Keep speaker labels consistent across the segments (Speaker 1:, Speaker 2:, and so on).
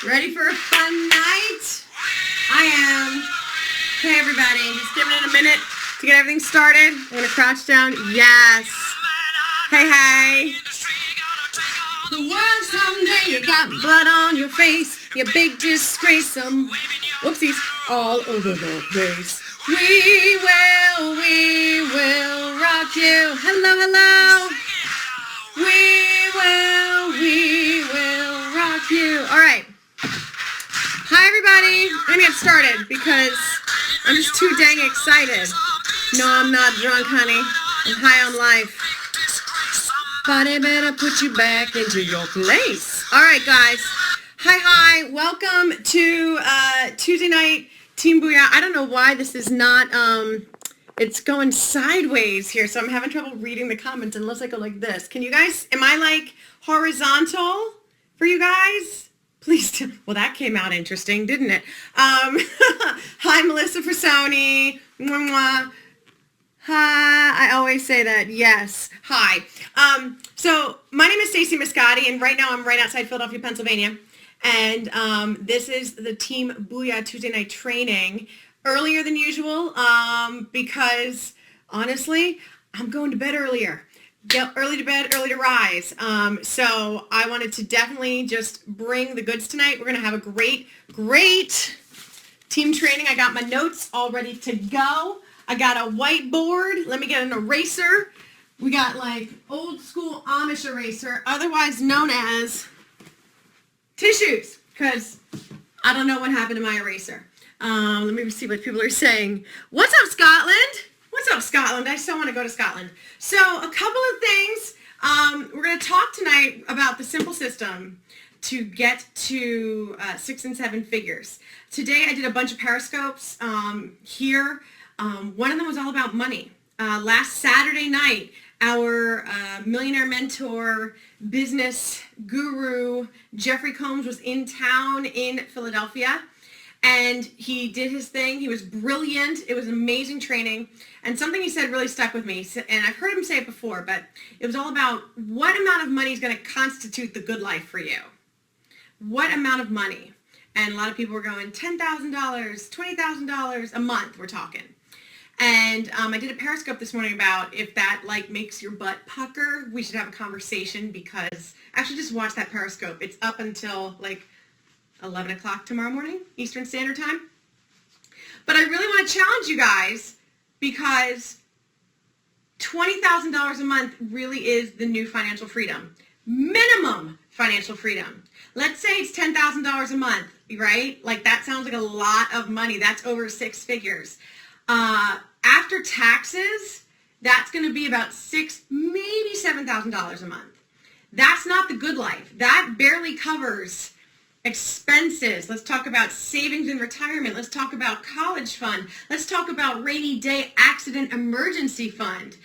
Speaker 1: Ready for a fun night? I am. Hey everybody, just giving it a minute to get everything started. I'm gonna crouch down. Yes. Hey. The world someday you got blood on your face. You big disgrace. Some whoopsies all over the place. We will rock you. Hello. We will rock you. All right. Hi, everybody. I'm going to get started because I'm just too dang excited. No, I'm not drunk, honey. I'm high on life. Body better put you back into your place. All right, guys. Hi. Welcome to Tuesday night Team Booyah. I don't know why this is not, it's going sideways here, so I'm having trouble reading the comments unless I go like this. Can you guys, am I like horizontal for you guys? Please do. Well, that came out interesting, didn't it? Hi, Melissa Frasoni. Mwah. Hi. I always say that. Yes. Hi. So my name is Stacey Miscotti, and right now I'm right outside Philadelphia, Pennsylvania. And this is the Team Booyah Tuesday night training. Earlier than usual because, honestly, I'm going to bed earlier. Get early to bed, early to rise. So I wanted to definitely just bring the goods tonight. We're going to have a great team training. I got my notes all ready to go. I got a whiteboard. Let me get an eraser. We got like old school Amish eraser, otherwise known as tissues, because I don't know what happened to my eraser. Let me see what people are saying. What's up, Scotland? What's up, Scotland? I still want to go to Scotland. So a couple of things. We're going to talk tonight about the simple system to get to 6 and 7 figures. Today I did a bunch of periscopes here. One of them was all about money. Last Saturday night, our millionaire mentor, business guru, Jeffrey Combs, was in town in Philadelphia. And he did his thing. He was brilliant. It was amazing training. And something he said really stuck with me. And I've heard him say it before, but it was all about what amount of money is going to constitute the good life for you. What amount of money? And a lot of people were going $10,000, $20,000 a month, we're talking. And I did a periscope this morning about if that like makes your butt pucker, we should have a conversation because actually just watch that periscope. It's up until like 11 o'clock tomorrow morning, Eastern Standard Time. But I really want to challenge you guys because $20,000 a month really is the new financial freedom. Minimum financial freedom. Let's say it's $10,000 a month, right? Like that sounds like a lot of money. That's over 6 figures. After taxes, that's going to be about $6,000, maybe $7,000 a month. That's not the good life. That barely covers expenses. Let's talk about savings and retirement. Let's talk about college fund. Let's talk about rainy day accident emergency fund.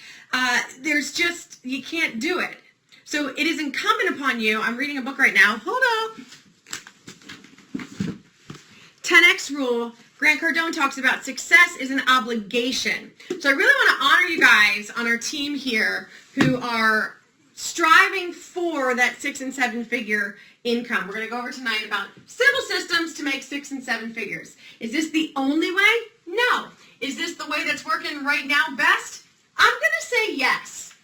Speaker 1: There's just, you can't do it. So it is incumbent upon you. I'm reading a book right now. Hold up. 10X rule. Grant Cardone talks about success is an obligation. So I really want to honor you guys on our team here who are striving for that 6 and 7 figure income. We're going to go over tonight about simple systems to make 6 and 7 figures. Is this the only way? No. Is this the way that's working right now best? I'm going to say yes.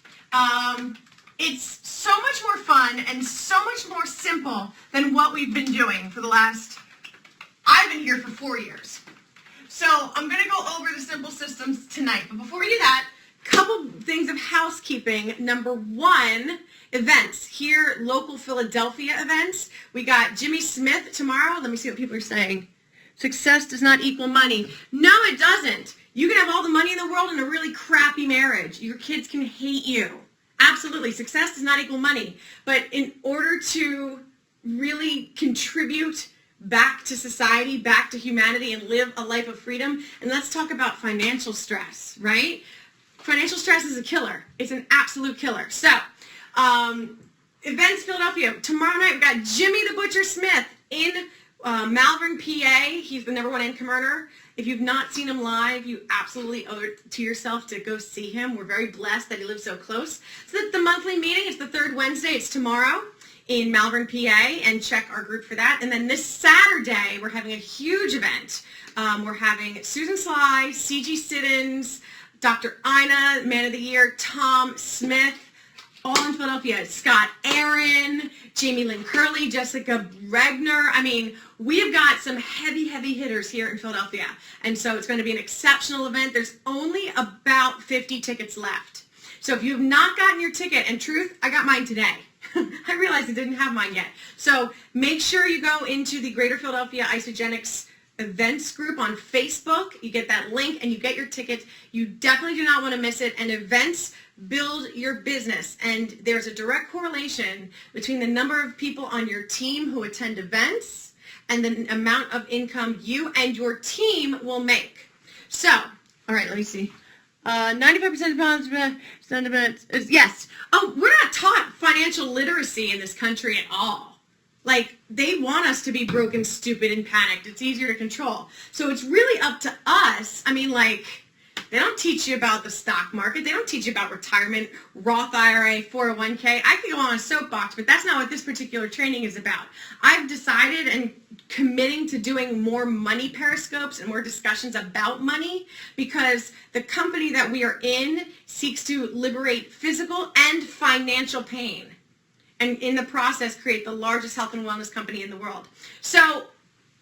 Speaker 1: It's so much more fun and so much more simple than what we've been doing for the last, I've been here for 4 years. So I'm going to go over the simple systems tonight. But before we do that, couple things of housekeeping. Number 1, events. Here, local Philadelphia events. We got Jimmy Smith tomorrow. Let me see what people are saying. Success does not equal money. No, it doesn't. You can have all the money in the world in a really crappy marriage. Your kids can hate you. Absolutely. Success does not equal money. But in order to really contribute back to society, back to humanity, and live a life of freedom, and let's talk about financial stress, right? Financial stress is a killer. It's an absolute killer. So, events Philadelphia. Tomorrow night, we've got Jimmy the Butcher Smith in Malvern, PA. He's the #1 income earner. If you've not seen him live, you absolutely owe it to yourself to go see him. We're very blessed that he lives so close. So that's the monthly meeting. It's the third Wednesday. It's tomorrow. in Malvern, PA, and check our group for that. And then this Saturday, we're having a huge event. We're having Susan Sly, CG Siddons, Dr. Ina, Man of the Year, Tom Smith, all in Philadelphia. Scott Aaron, Jamie Lynn Curley, Jessica Regner. I mean, we have got some heavy hitters here in Philadelphia. And so it's going to be an exceptional event. There's only about 50 tickets left. So if you have not gotten your ticket, and truth, I got mine today. I realized I didn't have mine yet. So make sure you go into the Greater Philadelphia Isogenics events group on Facebook. You get that link and you get your ticket. You definitely do not want to miss it. And events build your business. And there's a direct correlation between the number of people on your team who attend events and the amount of income you and your team will make. So, all right, let me see. 95% of events, yes. Oh, we're not taught financial literacy in this country at all. Like, they want us to be broke and stupid and panicked. It's easier to control. So it's really up to us. I mean, like, they don't teach you about the stock market. They don't teach you about retirement, Roth IRA, 401k. I could go on a soapbox, but that's not what this particular training is about. I've decided and committing to doing more money periscopes and more discussions about money because the company that we are in seeks to liberate physical and financial pain, and in the process create the largest health and wellness company in the world. So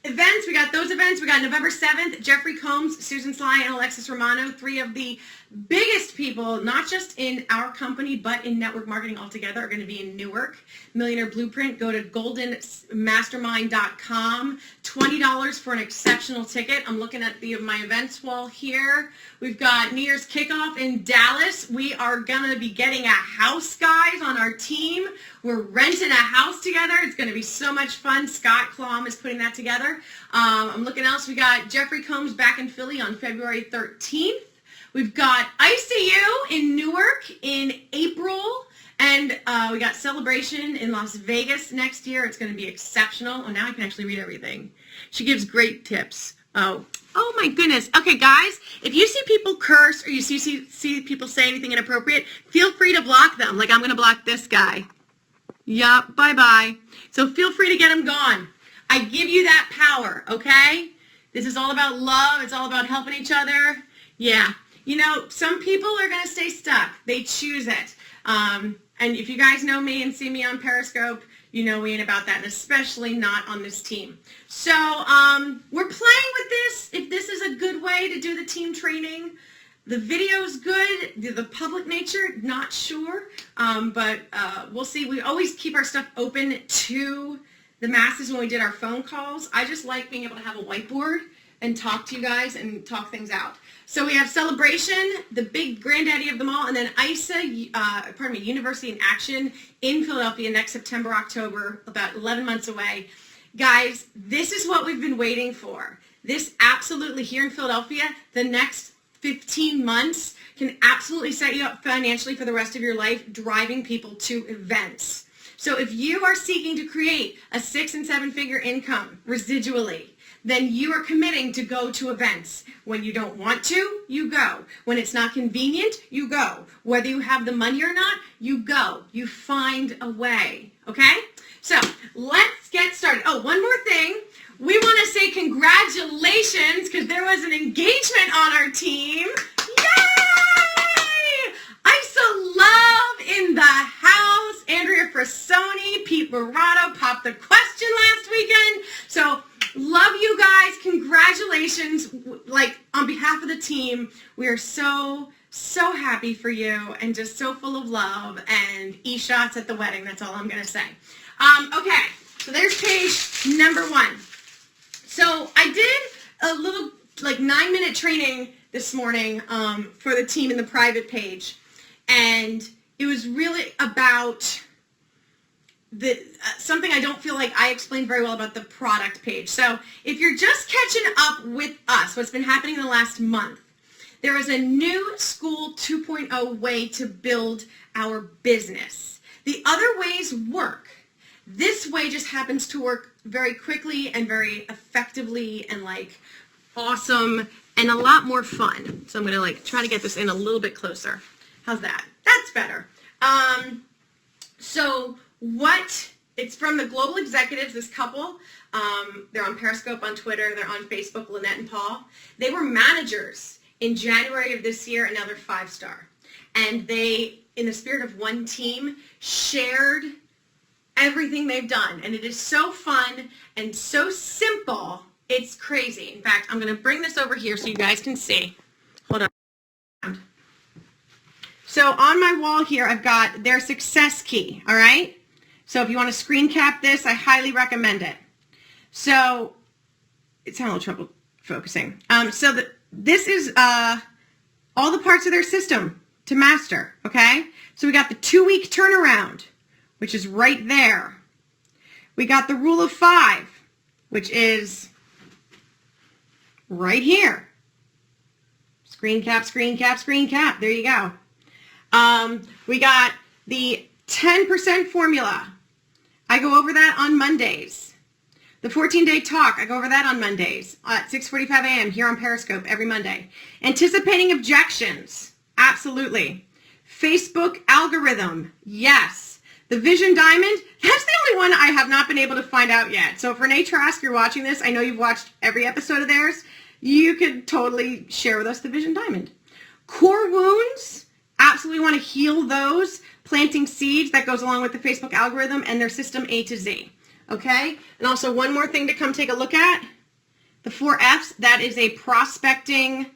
Speaker 1: events, we got those events. We got November 7th, Jeffrey Combs, Susan Sly, and Alexis Romano, three of the biggest people, not just in our company, but in network marketing altogether, are going to be in Newark. Millionaire Blueprint, go to goldenmastermind.com, $20 for an exceptional ticket. I'm looking at my events wall here. We've got New Year's kickoff in Dallas. We are going to be getting a house, guys, on our team. We're renting a house together. It's going to be so much fun. Scott Klom is putting that together. I'm looking else. We got Jeffrey Combs back in Philly on February 13th. We've got ICU in Newark in April. And we got Celebration in Las Vegas next year. It's going to be exceptional. Oh, now I can actually read everything. She gives great tips. Oh my goodness. Okay, guys, if you see people curse or you see people say anything inappropriate, feel free to block them. Like, I'm going to block this guy. Yup, bye-bye. So feel free to get him gone. I give you that power, okay? This is all about love. It's all about helping each other. Yeah. You know, some people are going to stay stuck. They choose it. And if you guys know me and see me on Periscope, you know we ain't about that, and especially not on this team. So we're playing with this. If this is a good way to do the team training, the video's good. The public nature, not sure. But we'll see. We always keep our stuff open to the masses when we did our phone calls. I just like being able to have a whiteboard and talk to you guys and talk things out. So we have Celebration, the big granddaddy of them all, and then University in Action in Philadelphia next September, October, about 11 months away. Guys, this is what we've been waiting for. This absolutely, here in Philadelphia, the next 15 months can absolutely set you up financially for the rest of your life, driving people to events. So if you are seeking to create a 6- and 7-figure income residually, then you are committing to go to events. When you don't want to, you go. When it's not convenient, you go. Whether you have the money or not, you go. You find a way, okay? So let's get started. Oh, one more thing. We want to say congratulations because there was an engagement on our team. Yay! ISO Love in the house. Andrea Frassoni, Pete Murato popped the question last weekend. So love you guys. Congratulations. Like, on behalf of the team, we are so happy for you and just so full of love and e-shots at the wedding. That's all I'm going to say. Okay, so there's page number 1. So I did a little, like, 9-minute training this morning for the team in the private page. And it was really about something I don't feel like I explained very well about the product page. So if you're just catching up with us, what's been happening in the last month, there is a new School 2.0 way to build our business. The other ways work. This way just happens to work very quickly and very effectively and like awesome and a lot more fun. So I'm going to like try to get this in a little bit closer. How's that? That's better. So what It's from the Global Executives, this couple. They're on Periscope, on Twitter, they're on Facebook, Lynette and Paul. They were managers in January of this year, and now they're 5-star. And they, in the spirit of one team, shared everything they've done. And it is so fun and so simple, it's crazy. In fact, I'm going to bring this over here so you guys can see. Hold on. So on my wall here, I've got their success key, all right? So if you want to screen cap this, I highly recommend it. So it's having a little trouble focusing. This is all the parts of their system to master, okay? So we got the 2-week turnaround, which is right there. We got the rule of 5, which is right here. Screen cap, screen cap, screen cap. There you go. We got the 10% formula. I go over that on Mondays. The 14-day talk, I go over that on Mondays at 6:45 a.m. here on Periscope every Monday. Anticipating objections, absolutely. Facebook algorithm, yes. The Vision Diamond, that's the only one I have not been able to find out yet. So if Renee Trask, you're watching this, I know you've watched every episode of theirs, you could totally share with us the Vision Diamond. Core wounds, absolutely want to heal those. Planting seeds, that goes along with the Facebook algorithm and their system A to Z. Okay? And also one more thing to come take a look at. The 4 Fs, that is a prospecting,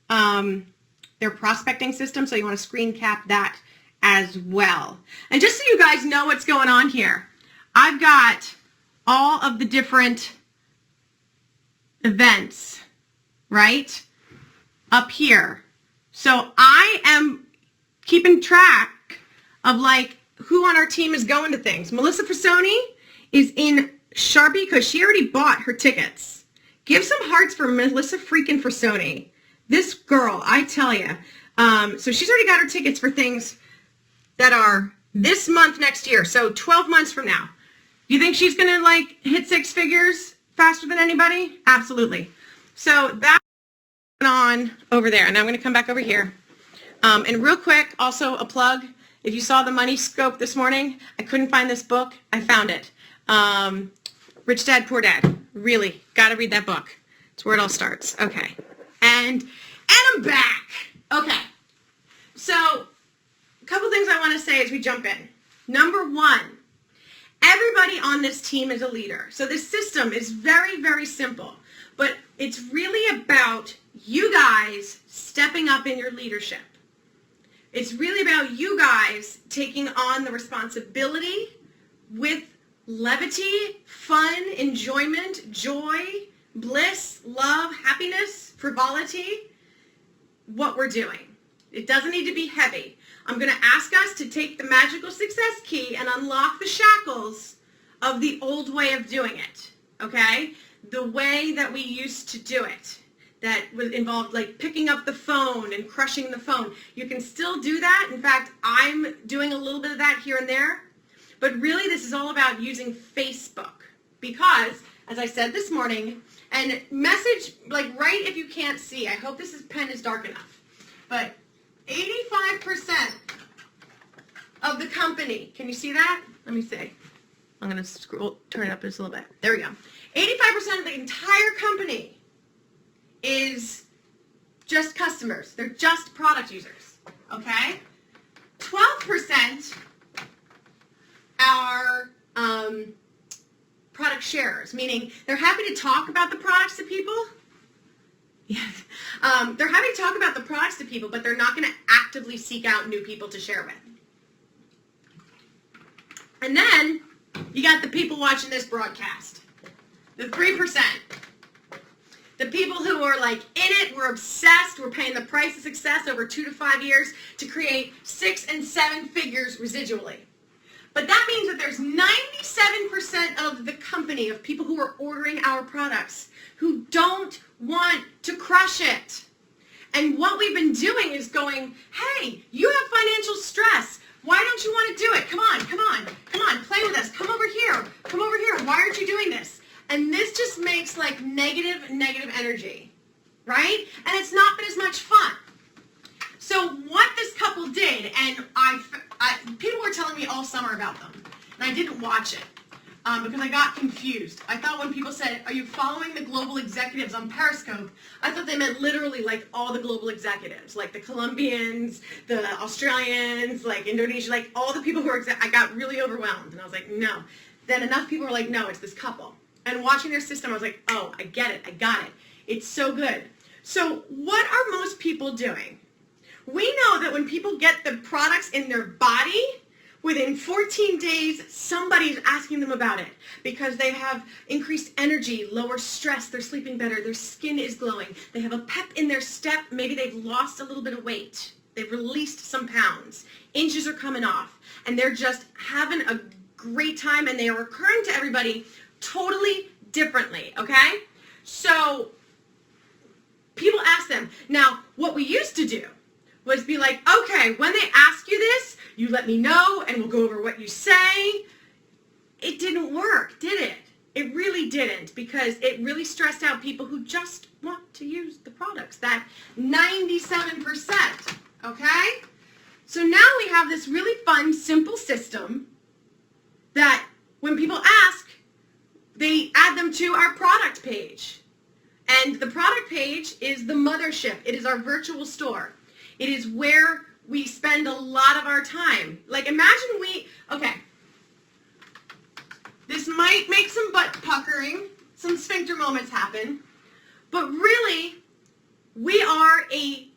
Speaker 1: their prospecting system, so you want to screen cap that as well. And just so you guys know what's going on here, I've got all of the different events, right, up here. So I am keeping track of like who on our team is going to things. Melissa Frisoni is in Sharpie because she already bought her tickets. Give some hearts for Melissa freaking Frisoni. This girl, I tell you. So she's already got her tickets for things that are this month next year. So 12 months from now. You think she's going to like hit 6 figures faster than anybody? Absolutely. So that's on over there. And I'm going to come back over here. And real quick, also a plug. If you saw the Money Scope this morning, I couldn't find this book. I found it. Rich Dad, Poor Dad. Really, got to read that book. It's where it all starts. Okay. And I'm back. Okay. So, a couple things I want to say as we jump in. Number 1, everybody on this team is a leader. So this system is very, very simple. But it's really about you guys stepping up in your leadership. It's really about you guys taking on the responsibility with levity, fun, enjoyment, joy, bliss, love, happiness, frivolity, what we're doing. It doesn't need to be heavy. I'm going to ask us to take the magical success key and unlock the shackles of the old way of doing it, okay? The way that we used to do it. That was involved like picking up the phone and crushing the phone. You can still do that. In fact, I'm doing a little bit of that here and there. But really, this is all about using Facebook. Because, as I said this morning, and message, like write if you can't see. I hope this pen is dark enough. But 85% of the company, can you see that? Let me see. I'm going to turn it up just a little bit. There we go. 85% of the entire company is just customers. They're just product users, okay? 12% are product sharers, meaning they're happy to talk about the products to people. Yes. They're happy to talk about the products to people, but they're not going to actively seek out new people to share with. And then you got the people watching this broadcast, the 3%. The people who are like in it, we're obsessed, we're paying the price of success over 2 to 5 years to create 6 and 7 figures residually. But that means that there's 97% of the company of people who are ordering our products who don't want to crush it. And what we've been doing is going, hey, you have financial stress. Why don't you want to do it? Come on, come on, come on, play with us. Come over here. Come over here. Why aren't you doing this? And this just makes like negative energy, right? And it's not been as much fun. So what this couple did, and people were telling me all summer about them, and I didn't watch it. because I got confused. I thought when people said, are you following the global executives on Periscope, I thought they meant literally like all the global executives, like the Colombians, the Australians, like Indonesia, like all the people who are, I got really overwhelmed. And I was like, no. Then enough people were like, no, it's this couple. And watching their system, I was like, oh, I get it. I got it. It's so good. So what are most people doing? We know that when people get the products in their body, within 14 days, somebody is asking them about it because they have increased energy, lower stress, they're sleeping better, their skin is glowing, they have a pep in their step, maybe they've lost a little bit of weight, they've released some pounds, inches are coming off, and they're just having a great time, and they are occurring to everybody totally differently, okay? So people ask them. Now, what we used to do was be like, okay, when they ask you this, you let me know, and we'll go over what you say. It didn't work, did it? It really didn't, because it really stressed out people who just want to use the products, that 97%, okay? So now we have this really fun, simple system that when people ask, they add them to our product page. And the product page is the mothership. It is our virtual store. It is where we spend a lot of our time. Like imagine okay, this might make some butt puckering, some sphincter moments happen, but really we are a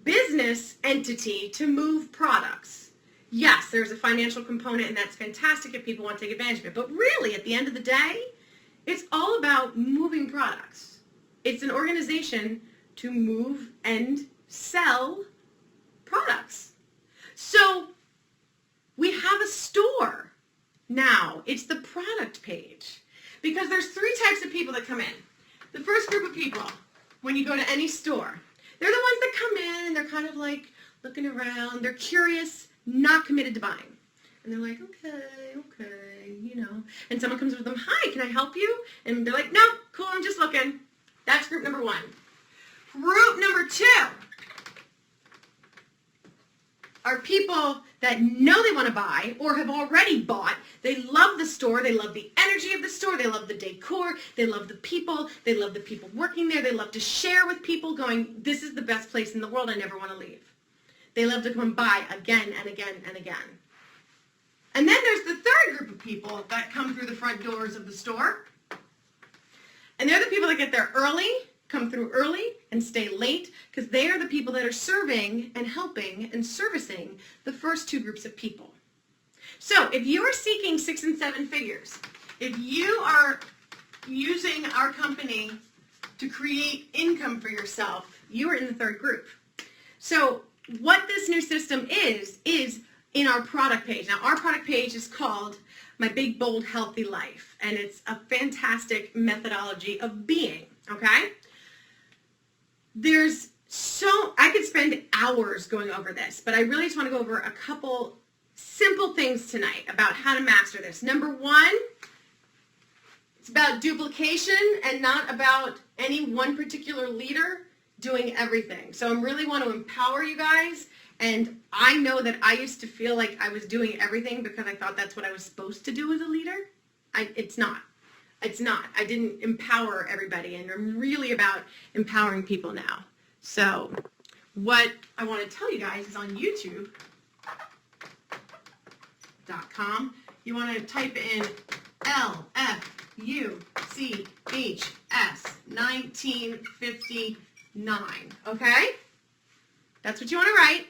Speaker 1: business entity to move products. Yes, there's a financial component, and that's fantastic if people want to take advantage of it. But really, at the end of the day, it's all about moving products. It's an organization to move and sell products. So we have a store now. It's the product page. Because there's 3 types of people that come in. The first group of people, when you go to any store, they're the ones that come in, and they're kind of like looking around. They're curious, not committed to buying. And they're like, okay, you know. And someone comes with them, hi, can I help you? And they're like, no, cool, I'm just looking. That's group number 1. Group number 2 are people that know they want to buy or have already bought. They love the store. They love the energy of the store. They love the decor. They love the people. They love the people working there. They love to share with people going, this is the best place in the world. I never want to leave. They love to come and buy again and again and again. And then there's the third group of people that come through the front doors of the store. And they're the people that get there early, come through early, and stay late, because they are the people that are serving and helping and servicing the first 2 groups of people. So if you are seeking 6 and 7 figures, if you are using our company to create income for yourself, you are in the third group. So what this new system is in our product page. Now, our product page is called My Big, Bold, Healthy Life, and it's a fantastic methodology of being, okay? I could spend hours going over this, but I really just want to go over a couple simple things tonight about how to master this. Number 1, it's about duplication and not about any one particular leader doing everything. So I really want to empower you guys, and I know that I used to feel like I was doing everything because I thought that's what I was supposed to do as a leader. It's not. It's not. I didn't empower everybody, and I'm really about empowering people now. So what I want to tell you guys is on YouTube.com, you want to type in LFUCHS 1959, okay? That's what you want to write.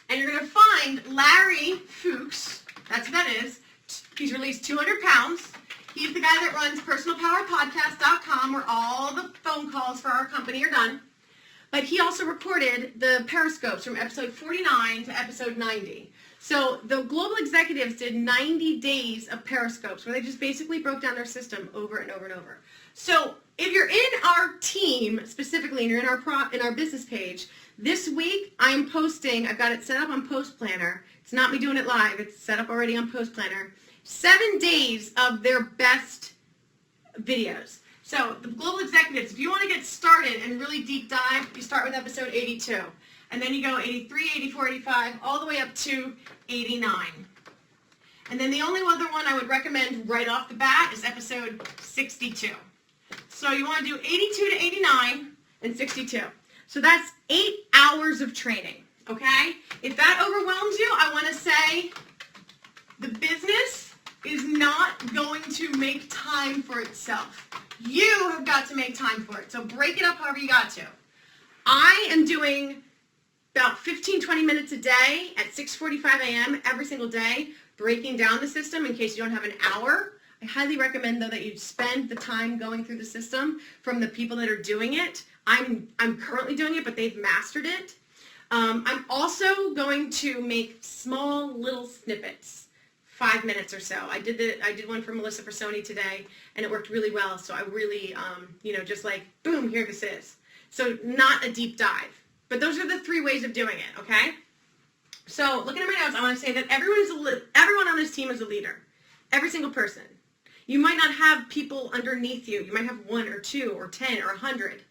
Speaker 1: And you're going to find Larry Fuchs, that's who that is. He's released 200 pounds. He's the guy that runs personalpowerpodcast.com, where all the phone calls for our company are done. But he also recorded the Periscopes from episode 49 to episode 90. So the global executives did 90 days of Periscopes, where they just basically broke down their system over and over and over. So if you're in our team specifically, and you're in our business page, this week I'm posting, I've got it set up on Post Planner. It's not me doing it live, it's set up already on Post Planner. 7 days of their best videos. So the global executives, if you want to get started and really deep dive, you start with episode 82. And then you go 83, 84, 85, all the way up to 89. And then the only other one I would recommend right off the bat is episode 62. So you want to do 82 to 89 and 62. So that's 8 hours of training, okay? If that overwhelms you, I want to say the business is not going to make time for itself. You have got to make time for it. So break it up however you got to. I am doing about 15, 20 minutes a day at 6:45 a.m. every single day, breaking down the system in case you don't have an hour. I highly recommend, though, that you spend the time going through the system from the people that are doing it. I'm currently doing it, but they've mastered it. I'm also going to make small little snippets, 5 minutes or so. I did one for Melissa for Sony today, and it worked really well. So I really, just like, boom, here this is. So not a deep dive. But those are the 3 ways of doing it, okay? So looking at my notes, I want to say that everyone on this team is a leader. Every single person. You might not have people underneath you. You might have 1 or 2 or 10 or 100.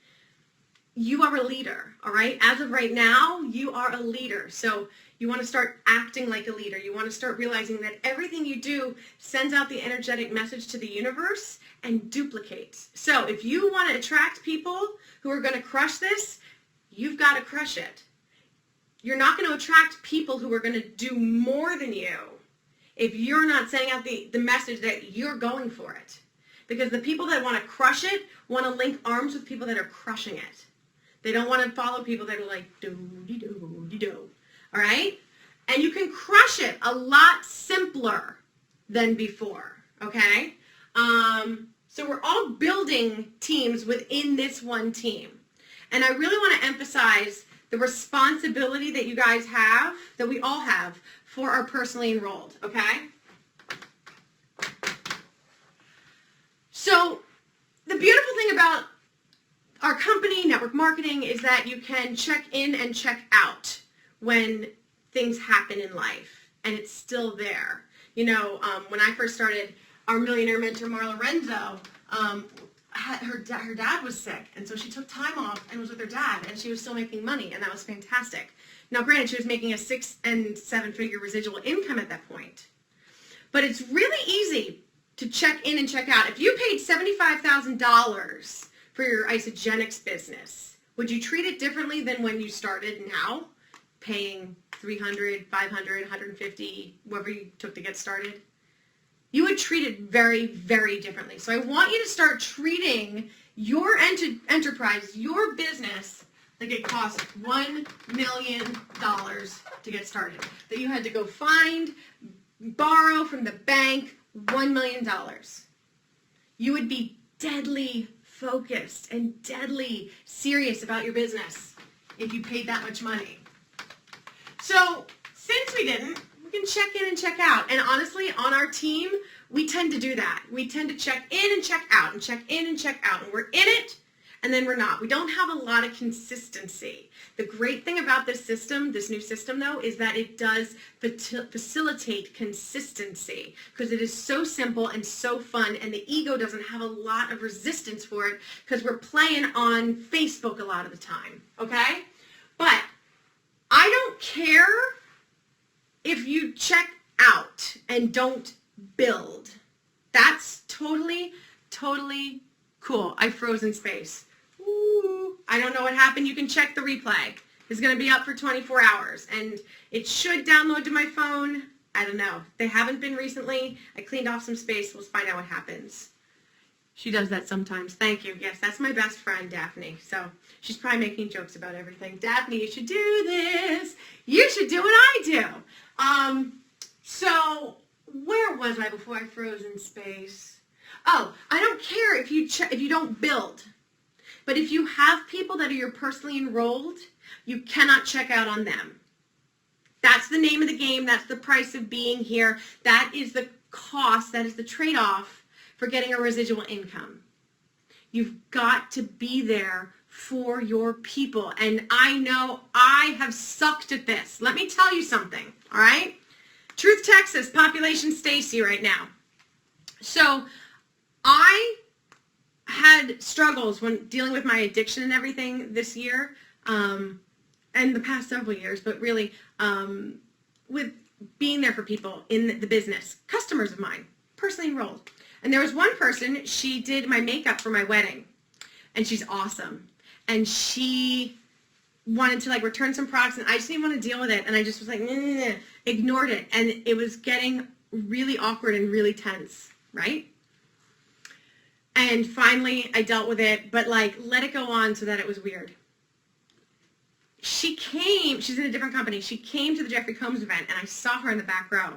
Speaker 1: You are a leader, all right? As of right now, you are a leader. So you want to start acting like a leader. You want to start realizing that everything you do sends out the energetic message to the universe and duplicates. So if you want to attract people who are going to crush this, you've got to crush it. You're not going to attract people who are going to do more than you if you're not sending out the message that you're going for it. Because the people that want to crush it want to link arms with people that are crushing it. They don't want to follow people that are like, do-de-do-de-do. All right? And you can crush it a lot simpler than before. Okay? So we're all building teams within this one team. And I really want to emphasize the responsibility that you guys have, that we all have, for our personally enrolled, okay? So the beautiful thing about our company, Network Marketing, is that you can check in and check out when things happen in life, and it's still there. When I first started, our millionaire mentor, Marla Renzo, her dad was sick, and so she took time off and was with her dad, and she was still making money, and that was fantastic. Now, granted, she was making a 6- and 7-figure residual income at that point, but it's really easy to check in and check out. If you paid $75,000 for your Isogenics business, would you treat it differently than when you started now, paying $300, $500, $150, whatever you took to get started? You would treat it very, very differently. So I want you to start treating your enterprise, your business, like it cost $1 million to get started. That you had to go borrow from the bank $1 million. You would be deadly focused and deadly serious about your business if you paid that much money. So since we didn't, we can check in and check out. And honestly, on our team, we tend to do that. We tend to check in and check out and check in and check out. And we're in it, and then we're not. We don't have a lot of consistency. The great thing about this system, this new system though, is that it does facilitate consistency because it is so simple and so fun, and the ego doesn't have a lot of resistance for it because we're playing on Facebook a lot of the time, okay? But I don't care if you check out and don't build. That's totally, totally cool. I froze in space. Ooh, I don't know what happened. You can check the replay. It's going to be up for 24 hours, and it should download to my phone. I don't know. They haven't been recently. I cleaned off some space. Let's find out what happens. She does that sometimes. Thank you. Yes, that's my best friend, Daphne. So she's probably making jokes about everything. Daphne, you should do this. You should do what I do. So where was I before I froze in space? Oh, I don't care if you don't build. But if you have people that are your personally enrolled, you cannot check out on them. That's the name of the game. That's the price of being here. That is the cost. That is the trade-off for getting a residual income. You've got to be there for your people. And I know I have sucked at this. Let me tell you something, all right? Truth, Texas, population Stacy right now. So I had struggles when dealing with my addiction and everything this year, and the past several years, but really with being there for people in the business, customers of mine, personally enrolled. And there was one person, she did my makeup for my wedding, and she's awesome. And she wanted to like return some products, and I just didn't want to deal with it. And I just was like, nah, ignored it. And it was getting really awkward and really tense, right? And finally I dealt with it, but like let it go on so that it was weird. She's in a different company. She came to the Jeffrey Combs event, and I saw her in the back row.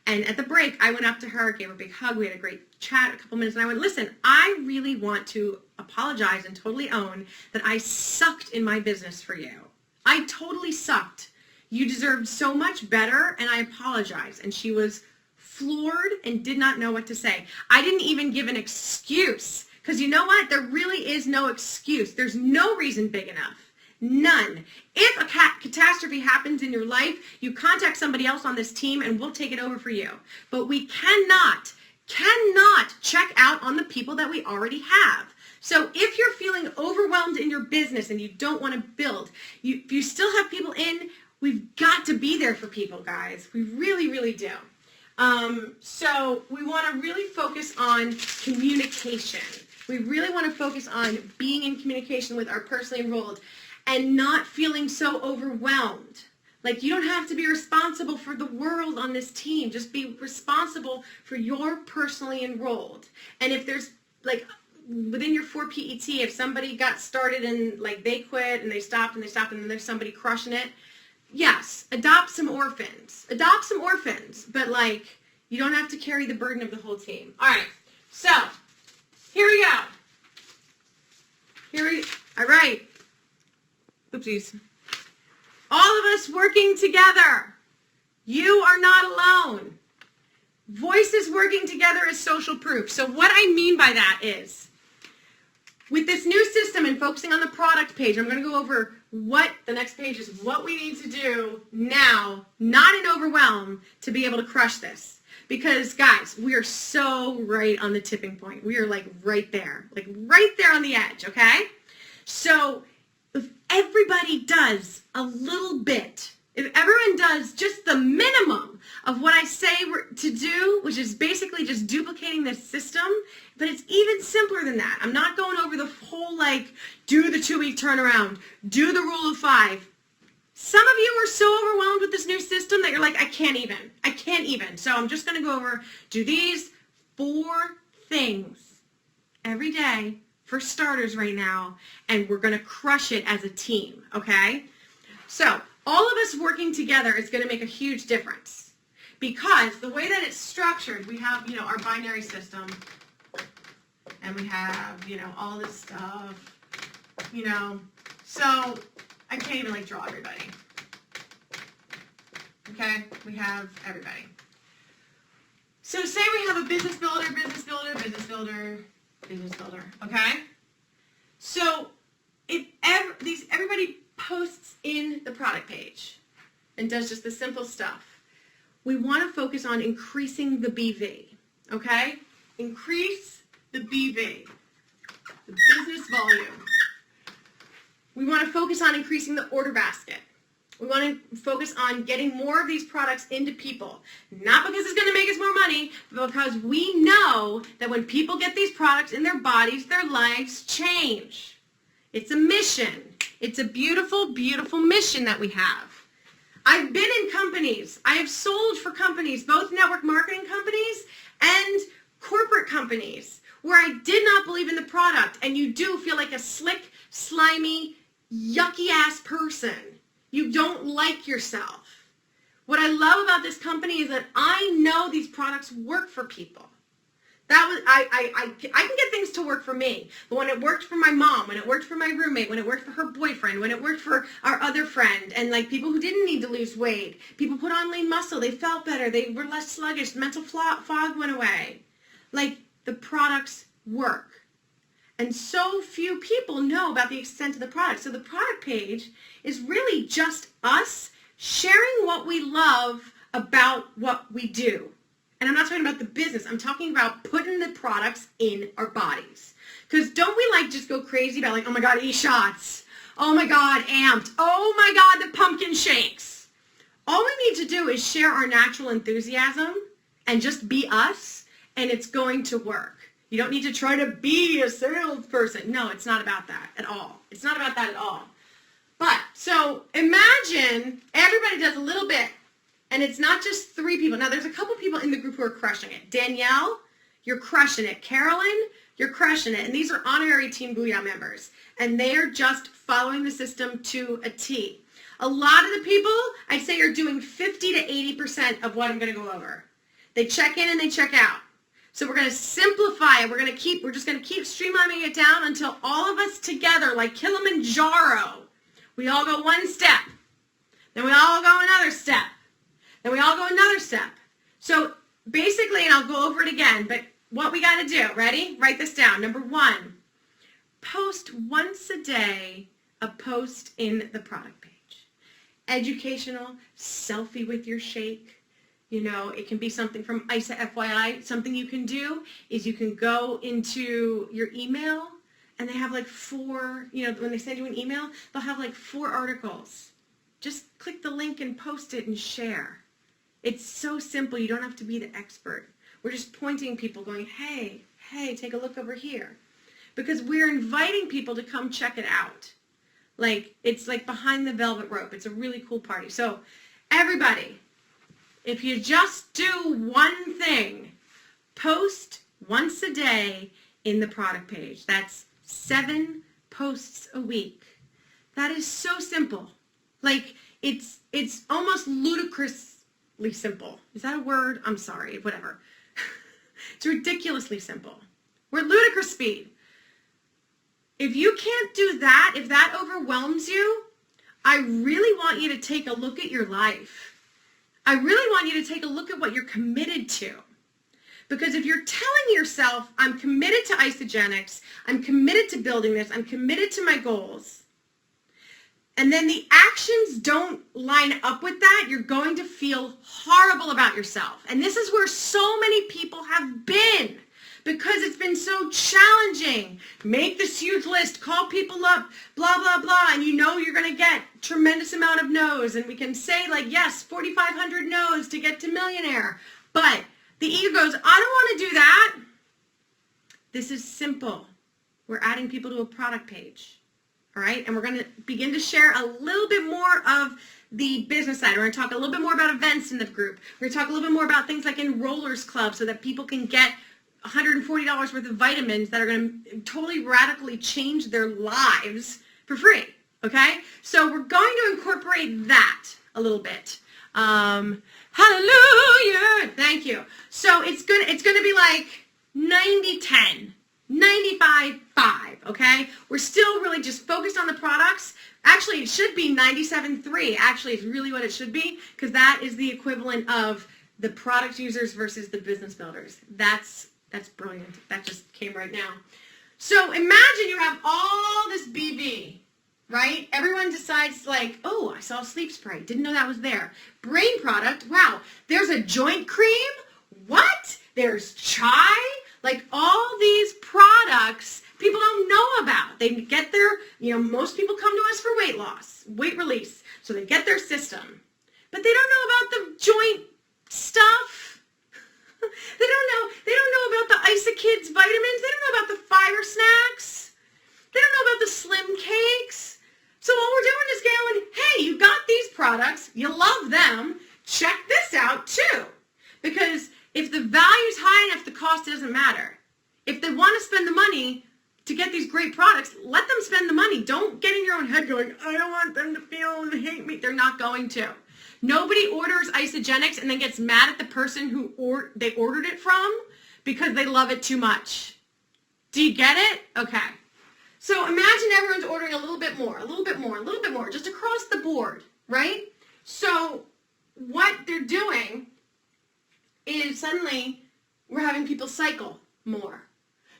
Speaker 1: And at the break, I went up to her, gave her a big hug. We had a great chat, a couple minutes, and I went, listen, I really want to apologize and totally own that I sucked in my business for you. I totally sucked. You deserved so much better, and I apologize. And she was floored and did not know what to say. I didn't even give an excuse, because you know what? There really is no excuse. There's no reason big enough. None. If a catastrophe happens in your life, you contact somebody else on this team and we'll take it over for you. But we cannot check out on the people that we already have. So if you're feeling overwhelmed in your business and you don't want to build, if you still have people in, we've got to be there for people, guys. We really, really do. So we want to really focus on communication. We really want to focus on being in communication with our personally enrolled and not feeling so overwhelmed. Like, you don't have to be responsible for the world on this team. Just be responsible for your personally enrolled. And if there's, like, within your 4 PET, if somebody got started and, like, they quit and they stopped and then there's somebody crushing it, yes, adopt some orphans. Adopt some orphans. But, like, you don't have to carry the burden of the whole team. All right. So, here we go. All right. Oopsies. All of us working together. You are not alone. Voices working together is social proof. So what I mean by that is, with this new system and focusing on the product page, I'm going to go over what the next page is, what we need to do now, not in overwhelm, to be able to crush this. Because, guys, we are so right on the tipping point. We are, like, right there on the edge, okay? So if everybody does a little bit, if everyone does just the minimum of what I say to do, which is basically just duplicating this system, but it's even simpler than that. I'm not going over the whole, like, do the 2-week turnaround, do the rule of 5. Some of you are so overwhelmed with this new system that you're like, I can't even. So I'm just going to go over, do these 4 things every day for starters right now, and we're going to crush it as a team, okay? So all of us working together is going to make a huge difference, because the way that it's structured, we have, our binary system, and we have, all this stuff, so I can't even, like, draw everybody, okay? We have everybody. So say we have a business builder, okay? So if everybody posts in the product page and does just the simple stuff, we want to focus on increasing the BV, okay? Increase the BV, the business volume. We want to focus on increasing the order basket. We want to focus on getting more of these products into people. Not because it's going to make us more money, but because we know that when people get these products in their bodies, their lives change. It's a mission. It's a beautiful, beautiful mission that we have. I've been in companies. I have sold for companies, both network marketing companies and corporate companies, where I did not believe in the product, and you do feel like a slick, slimy, yucky-ass person. You don't like yourself. What I love about this company is that I know these products work for people. I can get things to work for me, but when it worked for my mom, when it worked for my roommate, when it worked for her boyfriend, when it worked for our other friend, and like people who didn't need to lose weight, people put on lean muscle, they felt better, they were less sluggish, mental fog went away. Like, the products work. And so few people know about the extent of the product. So the product page is really just us sharing what we love about what we do. And I'm not talking about the business. I'm talking about putting the products in our bodies. Because don't we, like, just go crazy about, like, oh my God, e-shots. Oh my God, amped. Oh my God, the pumpkin shakes. All we need to do is share our natural enthusiasm and just be us, and it's going to work. You don't need to try to be a salesperson. No, it's not about that at all. It's not about that at all. But, so imagine everybody does a little bit, and it's not just 3 people. Now, there's a couple people in the group who are crushing it. Danielle, you're crushing it. Carolyn, you're crushing it. And these are honorary Team Booyah members. And they are just following the system to a T. A lot of the people, I'd say, are doing 50 to 80% of what I'm going to go over. They check in and they check out. So we're going to simplify it. We're just going to keep streamlining it down until all of us together, like Kilimanjaro, we all go one step. Then we all go another step. Then we all go another step. So basically, and I'll go over it again, but what we got to do, ready? Write this down. Number 1, post once a day a post in the product page. Educational, selfie with your shake. You know, it can be something from ISA FYI. Something you can do is you can go into your email and they have like 4, you know, when they send you an email, they'll have like 4 articles. Just click the link and post it and share. It's so simple. You don't have to be the expert. We're just pointing people going, hey, take a look over here. Because we're inviting people to come check it out. Like, it's like behind the velvet rope. It's a really cool party. So, everybody, if you just do one thing, post once a day in the product page. That's 7 posts a week. That is so simple. Like, it's almost ludicrously simple. Is that a word? I'm sorry, whatever. It's ridiculously simple. We're at ludicrous speed. If you can't do that, if that overwhelms you, I really want you to take a look at your life. I really want you to take a look at what you're committed to. Because if you're telling yourself, I'm committed to Isogenics, I'm committed to building this, I'm committed to my goals, and then the actions don't line up with that, you're going to feel horrible about yourself. And this is where so many people have been. Because it's been so challenging. Make this huge list, call people up, blah, blah, blah, and you know you're going to get tremendous amount of no's. And we can say, like, yes, 4,500 no's to get to millionaire. But the ego goes, I don't want to do that. This is simple. We're adding people to a product page. All right? And we're going to begin to share a little bit more of the business side. We're going to talk a little bit more about events in the group. We're going to talk a little bit more about things like Enrollers Club so that people can get $140 worth of vitamins that are going to totally radically change their lives for free, okay? So we're going to incorporate that a little bit. Hallelujah! Thank you. So it's gonna be like 90-10, 95-5, okay? We're still really just focused on the products. Actually, it should be 97-3. Actually, it's really what it should be because that is the equivalent of the product users versus the business builders. That's brilliant. That just came right now. So imagine you have all this BB, right? Everyone decides like, oh, I saw sleep spray. Didn't know that was there. Brain product. Wow. There's a joint cream. What? There's chai. Like all these products people don't know about. They get their, most people come to us for weight loss, weight release. So they get their system. But they don't know about the joint stuff. They don't know about the Isa Kids vitamins. They don't know about the fiber snacks. They don't know about the slim cakes. So what we're doing is going, hey, you got these products. You love them. Check this out too. Because if the value's high enough, the cost doesn't matter. If they want to spend the money to get these great products, let them spend the money. Don't get in your own head going, I don't want them to feel they hate me. They're not going to. Nobody orders Isogenics and then gets mad at the person who they ordered it from because they love it too much. Do you get it? Okay. So imagine everyone's ordering a little bit more, just across the board, right? So what they're doing is suddenly we're having people cycle more.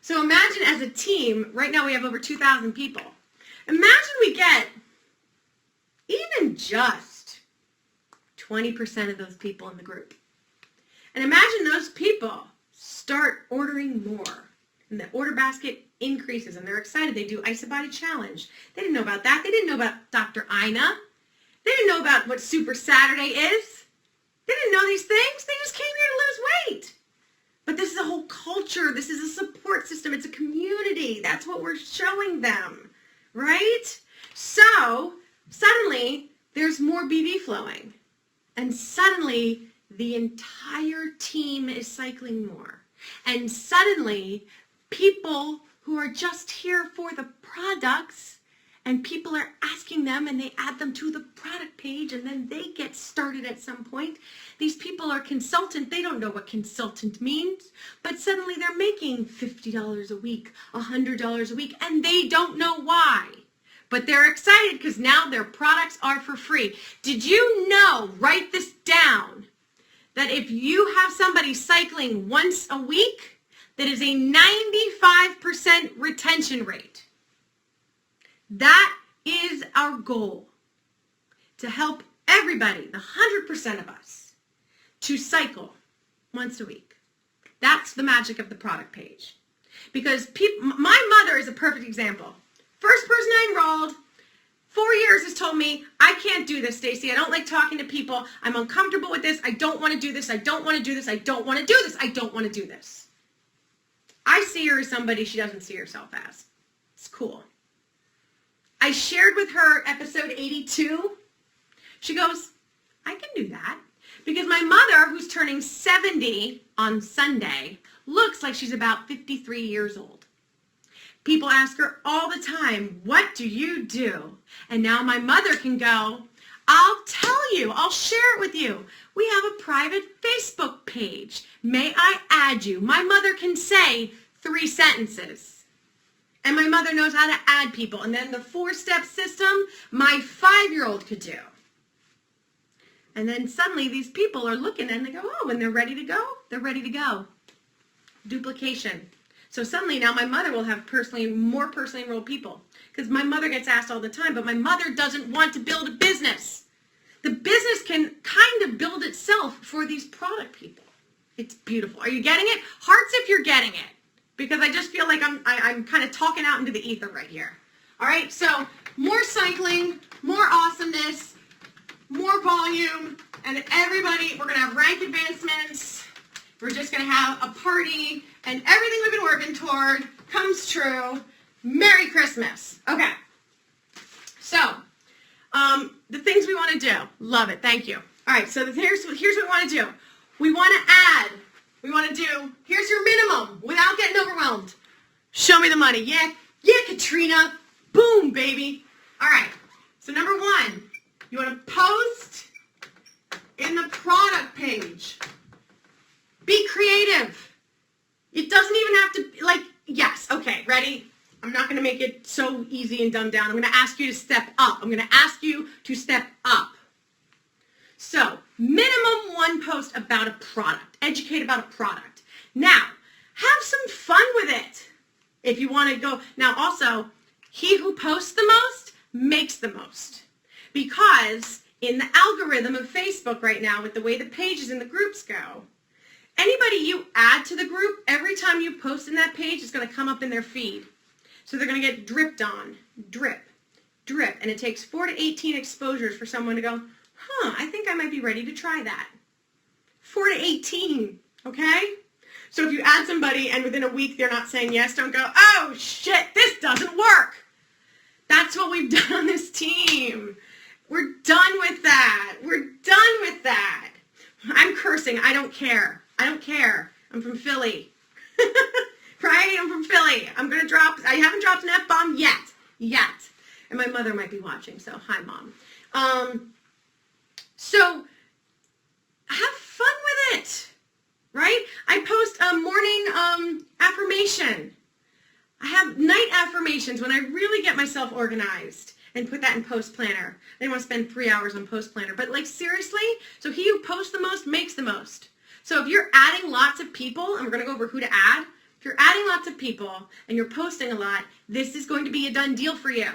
Speaker 1: So imagine as a team, right now we have over 2,000 people. Imagine we get even just 20% of those people in the group. And imagine those people start ordering more. And the order basket increases and they're excited. They do IsaBody Challenge. They didn't know about that. They didn't know about Dr. Ina. They They didn't know about what Super Saturday is. They didn't know these things. They just came here to lose weight. But this is a whole culture. This is a support system. It's a community. That's what we're showing them, right? So suddenly there's more BV flowing. And suddenly the entire team is cycling more. And suddenly people who are just here for the products, and people are asking them and they add them to the product page and then they get started at some point. These people are consultant. They don't know what consultant means, but suddenly they're making $50 a week, $100 a week, and they don't know why. But they're excited because now their products are for free. Did you know, write this down, that if you have somebody cycling once a week, that is a 95% retention rate. That is our goal, to help everybody, the 100% of us, to cycle once a week. That's the magic of the product page. Because my mother is a perfect example. First person I enrolled, 4 years has told me, I can't do this, Stacy. I don't like talking to people. I'm uncomfortable with this. I don't want to do this. I don't want to do this. I don't want to do this. I don't want to do this. I see her as somebody she doesn't see herself as. It's cool. I shared with her episode 82. She goes, I can do that. Because my mother, who's turning 70 on Sunday, looks like she's about 53 years old. People ask her all the time, what do you do? And now my mother can go, I'll tell you, I'll share it with you. We have a private Facebook page. May I add you? My mother can say 3 sentences. And my mother knows how to add people. And then the 4-step system, my 5-year-old could do. And then suddenly these people are looking and they go, oh, when they're ready to go, they're ready to go. Duplication. So suddenly now my mother will have more personally enrolled people. Because my mother gets asked all the time, but my mother doesn't want to build a business. The business can kind of build itself for these product people. It's beautiful. Are you getting it? Hearts if you're getting it. Because I just feel like I'm kind of talking out into the ether right here. All right, so more cycling, more awesomeness, more volume, and everybody, we're going to have rank advancements. We're just going to have a party, and everything we've been working toward comes true. Merry Christmas. Okay, so the things we want to do. Love it. Thank you. All right, so here's what we want to do. We want to add. We want to do, here's your minimum without getting overwhelmed. Show me the money. Yeah, Katrina. Boom, baby. All right. So number 1, you want to post in the product page. Be creative. It doesn't even have to, yes, okay, ready? I'm not going to make it so easy and dumbed down. I'm going to ask you to step up. I'm going to ask you to step up. So, minimum 1 post about a product. Educate about a product. Now, have some fun with it. If you want to go. Now, also, he who posts the most makes the most. Because in the algorithm of Facebook right now, with the way the pages and the groups go, anybody you add to the group, every time you post in that page, it's going to come up in their feed. So they're going to get dripped on. Drip. Drip. And it takes 4 to 18 exposures for someone to go, I think I might be ready to try that. 4 to 18, okay? So if you add somebody and within a week they're not saying yes, don't go, oh shit, this doesn't work. That's what we've done on this team. We're done with that. We're done with that. I'm cursing. I don't care. I don't care. I'm from Philly. Right? I'm from Philly. I haven't dropped an F-bomb yet. And my mother might be watching, so hi, Mom. So have fun with it, right? I post a morning affirmation. I have night affirmations when I really get myself organized and put that in Post Planner. I didn't want to spend 3 hours on Post Planner, but seriously, so he who posts the most makes the most. So if you're adding lots of people, and we're going to go over who to add, if you're adding lots of people and you're posting a lot, this is going to be a done deal for you.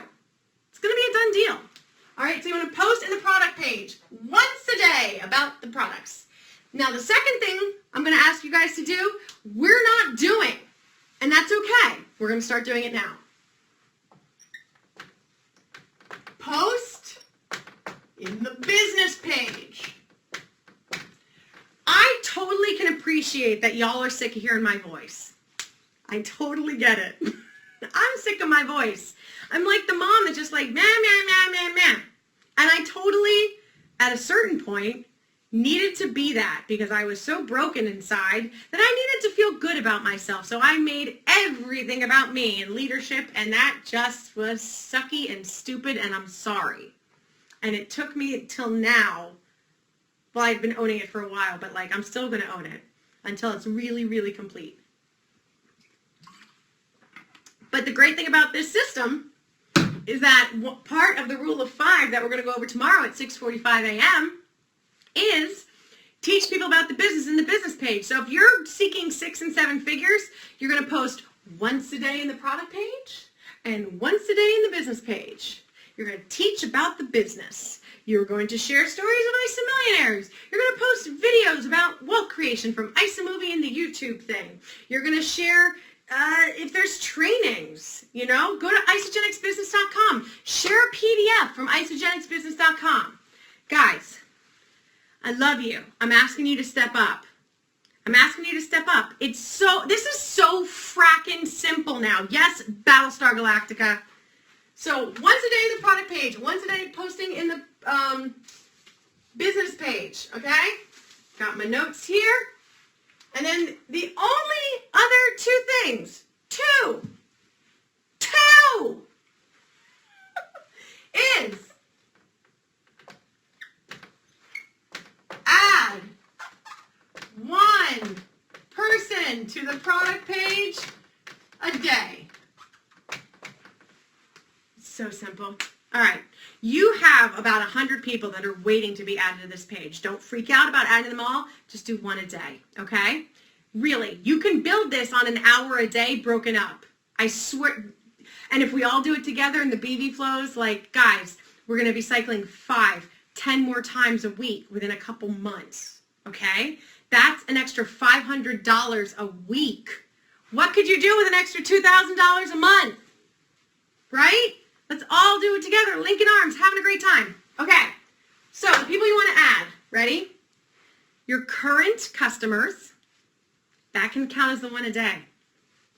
Speaker 1: It's going to be a done deal. All right, so you want to post in the product page once a day about the products. Now, the second thing I'm going to ask you guys to do, we're not doing, and that's okay. We're going to start doing it now. Post in the business page. I totally can appreciate that y'all are sick of hearing my voice. I totally get it. I'm sick of my voice. I'm like the mom that's just like, meh, meh, meh, meh, meh. And I totally, at a certain point, needed to be that because I was so broken inside that I needed to feel good about myself. So I made everything about me and leadership, and that just was sucky and stupid, and I'm sorry. And it took me till now. Well, I've been owning it for a while, but like I'm still going to own it until it's really, really complete. But the great thing about this system is that part of the rule of 5 that we're going to go over tomorrow at 6:45 a.m. is teach people about the business in the business page. So if you're seeking 6 and 7 figures, you're going to post once a day in the product page and once a day in the business page. You're going to teach about the business. You're going to share stories of ISA-millionaires. You're going to post videos about wealth creation from ISA-movie and the YouTube thing. You're going to share if there's trainings, you know, go to isagenicsbusiness.com. Share a PDF from isagenicsbusiness.com. Guys, I love you. I'm asking you to step up. I'm asking you to step up. This is so fracking simple now. Yes, Battlestar Galactica. So once a day in the product page, once a day posting in the business page, okay? Got my notes here. And then the only other 2 things, two, is add 1 person to the product page a day. So simple. All right. You have about 100 people that are waiting to be added to this page. Don't freak out about adding them all. Just do 1 a day, okay? Really, you can build this on an hour a day broken up. I swear. And if we all do it together in the BV flows, like, guys, we're going to be cycling 5, 10 more times a week within a couple months, okay? That's an extra $500 a week. What could you do with an extra $2,000 a month? Right? Let's all do it together, linking arms, having a great time. Okay, so the people you want to add, ready? Your current customers, that can count as the 1 a day.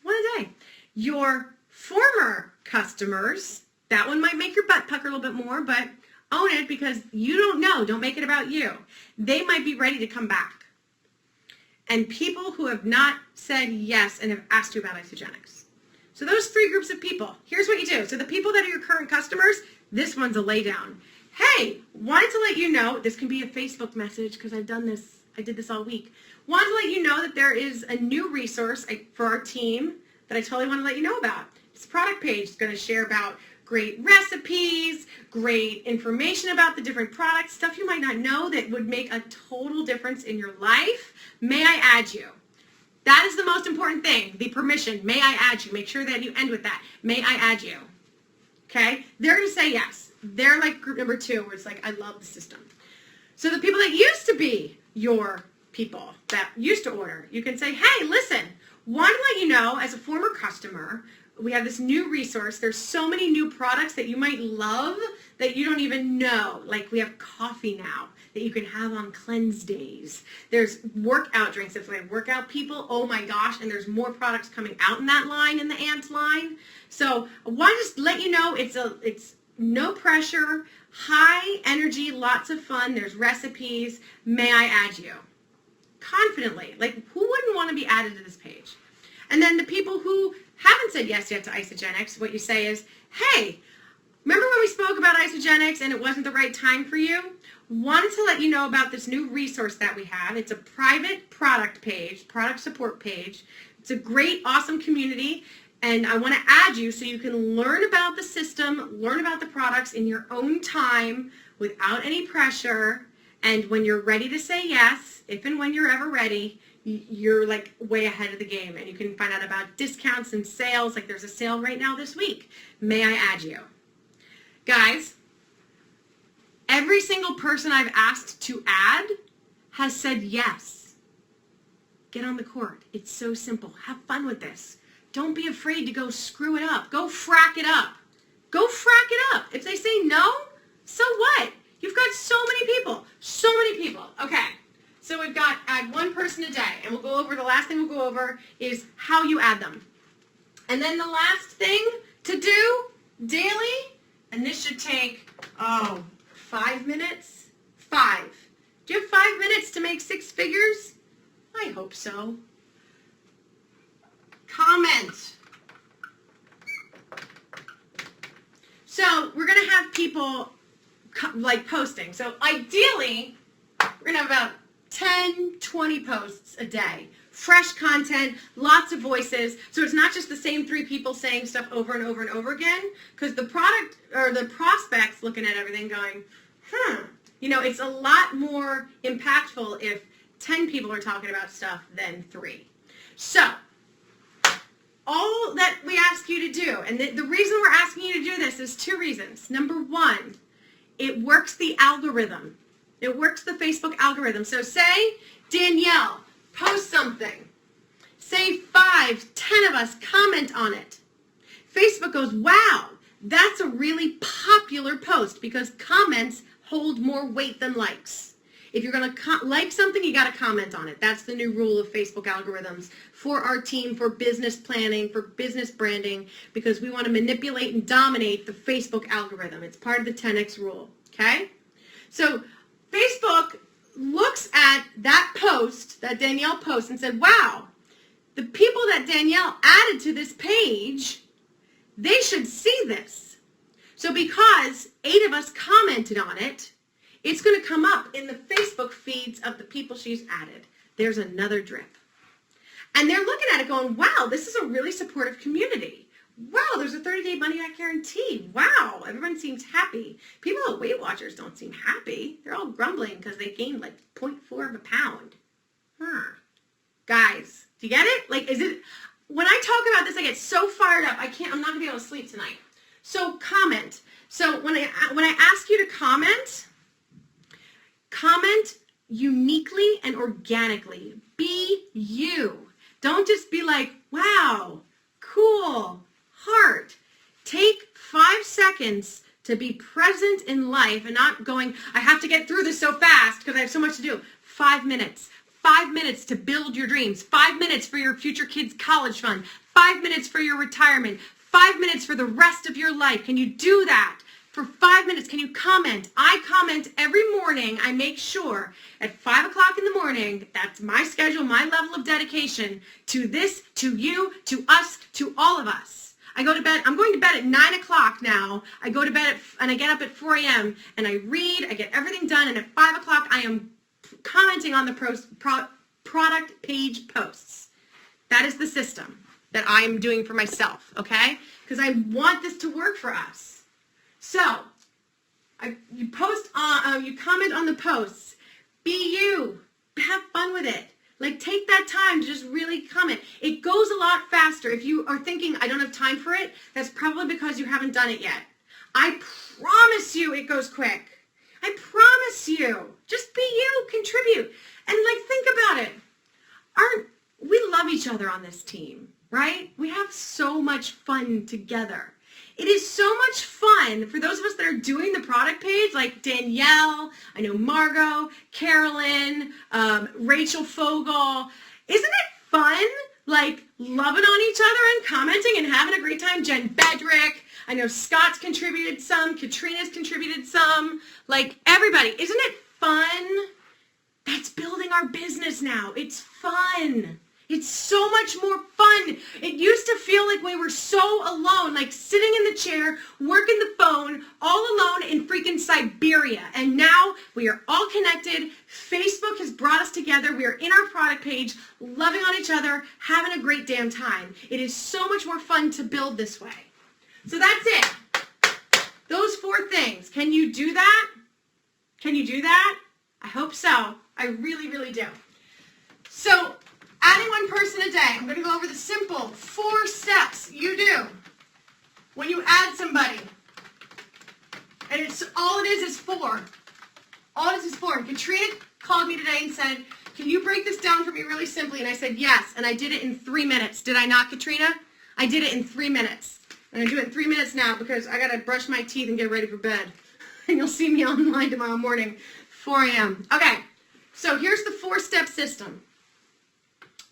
Speaker 1: 1 a day. Your former customers, that one might make your butt pucker a little bit more, but own it because you don't know. Don't make it about you. They might be ready to come back. And people who have not said yes and have asked you about Isagenics. So those 3 groups of people, here's what you do. So the people that are your current customers, this one's a laydown. Hey, wanted to let you know, this can be a Facebook message because I did this all week. Wanted to let you know that there is a new resource for our team that I totally want to let you know about. This product page is going to share about great recipes, great information about the different products, stuff you might not know that would make a total difference in your life. May I add you? That is the most important thing, the permission. May I add you? Make sure that you end with that. May I add you? Okay? They're going to say yes. They're like group number 2 where it's like, I love the system. So the people that used to be your people that used to order, you can say, hey, listen, want to let you know as a former customer, we have this new resource. There's so many new products that you might love that you don't even know. Like we have coffee now that you can have on cleanse days. There's workout drinks. If we have workout people, oh my gosh, and there's more products coming out in that line, in the Ant line. So I want to just let you know it's no pressure, high energy, lots of fun. There's recipes. May I add you? Confidently. Like who wouldn't want to be added to this page? And then the people who haven't said yes yet to Isagenics, what you say is, hey, remember when we spoke about Isagenics and it wasn't the right time for you? Wanted to let you know about this new resource that we have. It's a private product page, product support page. It's a great, awesome community, and I want to add you so you can learn about the system, learn about the products in your own time without any pressure, and when you're ready to say yes, if and when you're ever ready, you're like way ahead of the game, and you can find out about discounts and sales. Like there's a sale right now this week. May I add you? Guys, every single person I've asked to add has said yes. Get on the court. It's so simple. Have fun with this. Don't be afraid to go screw it up. Go frack it up. Go frack it up. If they say no, so what? You've got people. Okay. So we've got add one person a day, and we'll go over, the last thing we'll go over is how you add them. And then the last thing to do daily, and this should take, 5 minutes? 5. Do you have 5 minutes to make 6 figures? I hope so. Comment. So we're going to have people like posting. So ideally, we're going to have about 10, 20 posts a day. Fresh content, lots of voices. So it's not just the same 3 people saying stuff over and over and over again, because the product or the prospect's looking at everything going, you know, it's a lot more impactful if 10 people are talking about stuff than 3. So all that we ask you to do, and the reason we're asking you to do this is 2 reasons. Number 1, it works the algorithm. It works the Facebook algorithm. So say, Danielle, post something. Say 5, 10 of us comment on it. Facebook goes, wow, that's a really popular post, because comments hold more weight than likes. If you're going to like something, you got to comment on it. That's the new rule of Facebook algorithms for our team, for business planning, for business branding, because we want to manipulate and dominate the Facebook algorithm. It's part of the 10X rule, okay? So Facebook looks at that post, that Danielle post, and said, wow, the people that Danielle added to this page, they should see this. So because 8 of us commented on it, it's going to come up in the Facebook feeds of the people she's added. There's another drip. And they're looking at it going, wow, this is a really supportive community. Wow, there's a 30-day money-back guarantee. Wow, everyone seems happy. People at Weight Watchers don't seem happy. They're all grumbling because they gained like 0.4 of a pound. Guys, do you get it? Like, is it, when I talk about this, I get so fired up. I'm not going to be able to sleep tonight. So comment. So when I ask you to comment uniquely and organically. Be you. Don't just be like, wow, cool, heart. Take 5 seconds to be present in life and not going, I have to get through this so fast because I have so much to do. 5 minutes. 5 minutes to build your dreams. 5 minutes for your future kids' college fund. 5 minutes for your retirement. 5 minutes for the rest of your life. Can you do that? For 5 minutes, can you comment? I comment every morning. I make sure at 5 o'clock in the morning, that's my schedule, my level of dedication to this, to you, to us, to all of us. I go to bed, I'm going to bed at 9 o'clock now. I go to bed and I get up at 4 a.m. and I read, I get everything done, and at 5 o'clock I am commenting on the product page posts. That is the system that I am doing for myself, okay? Because I want this to work for us. So, you post on, you comment on the posts. Be you. Have fun with it. Like, take that time to just really comment. It goes a lot faster. If you are thinking, I don't have time for it, that's probably because you haven't done it yet. I promise you it goes quick. I promise you. Just be you. Contribute. And, like, think about it. We love each other on this team, right? We have so much fun together. It is so much fun for those of us that are doing the product page, like Danielle, I know Margot, Carolyn, Rachel Fogel. Isn't it fun, like, loving on each other and commenting and having a great time? Jen Bedrick, I know Scott's contributed some, Katrina's contributed some, like, everybody. Isn't it fun? That's building our business now. It's fun. It's so much more fun. It used to feel like we were so alone, like sitting in the chair, working the phone, all alone in freaking Siberia. And now we are all connected. Facebook has brought us together. We are in our product page, loving on each other, having a great damn time. It is so much more fun to build this way. So that's it. Those 4 things. Can you do that? Can you do that? I hope so. I really, really do. So, adding 1 person a day. I'm going to go over the simple 4 steps you do when you add somebody. And it's all it is 4. All it is 4. Katrina called me today and said, can you break this down for me really simply? And I said, yes. And I did it in 3 minutes. Did I not, Katrina? I did it in 3 minutes. And I do it in 3 minutes now because I got to brush my teeth and get ready for bed. And you'll see me online tomorrow morning 4 a.m. Okay, so here's the 4-step system.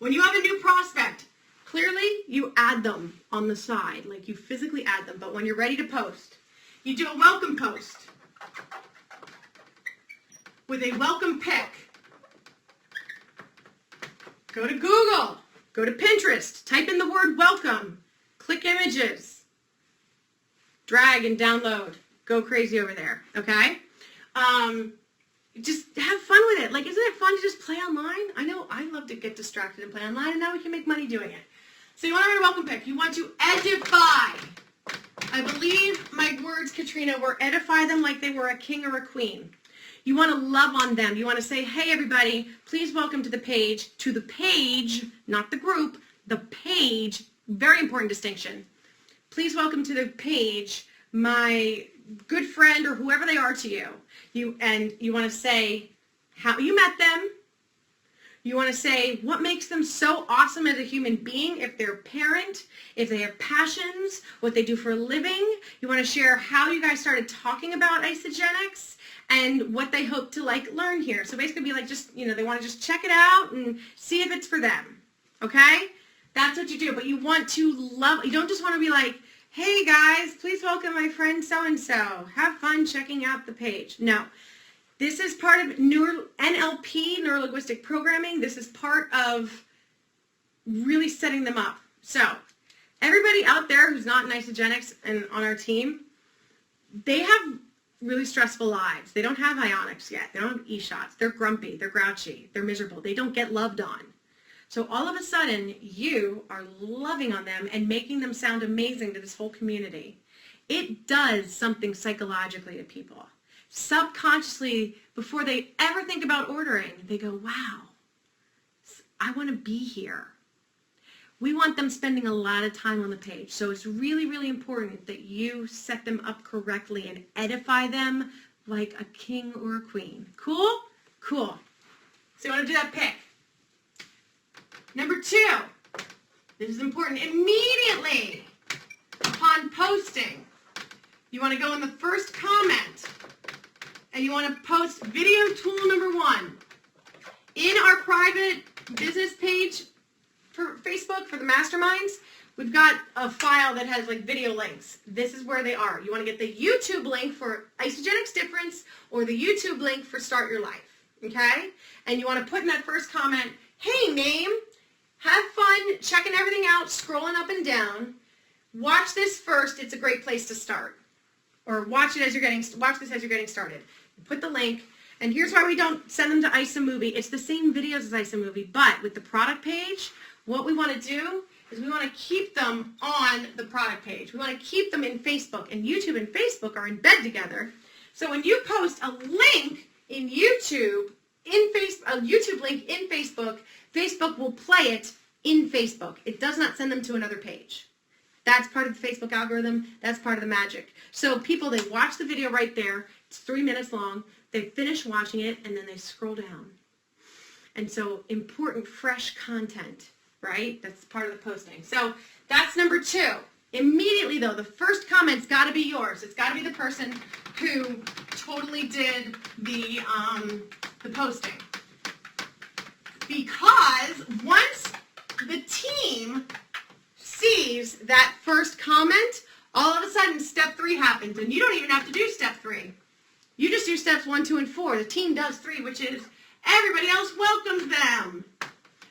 Speaker 1: When you have a new prospect, clearly you add them on the side, like you physically add them, but when you're ready to post, you do a welcome post with a welcome pic. Go to Google, go to Pinterest, type in the word welcome, click images, drag and download, go crazy over there, okay? Just have fun with it. Like, isn't it fun to just play online? I know I love to get distracted and play online, and now we can make money doing it. So you want to write a welcome pic. You want to edify. I believe my words, Katrina, were edify them like they were a king or a queen. You want to love on them. You want to say, hey, everybody, please welcome to the page, not the group, the page, very important distinction. Please welcome to the page my good friend or whoever they are to you. You want to say how you met them. You want to say what makes them so awesome as a human being, if they're a parent, if they have passions, what they do for a living. You want to share how you guys started talking about Isagenix and what they hope to learn here. So basically be like, just, they want to just check it out and see if it's for them. Okay? That's what you do. But you want to love, you don't just want to be like, hey guys, please welcome my friend so-and-so. Have fun checking out the page. No. This is part of NLP, Neuro-Linguistic Programming. This is part of really setting them up. So everybody out there who's not in Isagenix and on our team, they have really stressful lives. They don't have ionics yet. They don't have e-shots. They're grumpy. They're grouchy. They're miserable. They don't get loved on. So all of a sudden, you are loving on them and making them sound amazing to this whole community. It does something psychologically to people. Subconsciously, before they ever think about ordering, they go, wow, I want to be here. We want them spending a lot of time on the page. So it's really, really important that you set them up correctly and edify them like a king or a queen. Cool? Cool. So you want to do that pic. Number 2, this is important. Immediately upon posting, you want to go in the first comment and you want to post video tool number 1. In our private business page for Facebook, for the masterminds, we've got a file that has video links. This is where they are. You want to get the YouTube link for Isagenix Difference or the YouTube link for Start Your Life, okay? And you want to put in that first comment, hey, name, have fun checking everything out, scrolling up and down. Watch this first. It's a great place to start. Or watch this as you're getting started. Put the link. And here's why we don't send them to iSaMovie. It's the same videos as iSaMovie, but with the product page, what we want to do is we want to keep them on the product page. We want to keep them in Facebook. And YouTube and Facebook are in bed together. So when you post a link in YouTube, a YouTube link in Facebook, Facebook will play it in Facebook. It does not send them to another page. That's part of the Facebook algorithm. That's part of the magic. So people, they watch the video right there. It's 3 minutes long. They finish watching it, and then they scroll down. And so important, fresh content, right? That's part of the posting. So that's number 2. Immediately, though, the first comment's got to be yours. It's got to be the person who totally did the posting. Because once the team sees that first comment, all of a sudden step 3 happens. And you don't even have to do step 3. You just do steps 1, 2, and 4. The team does 3, which is everybody else welcomes them.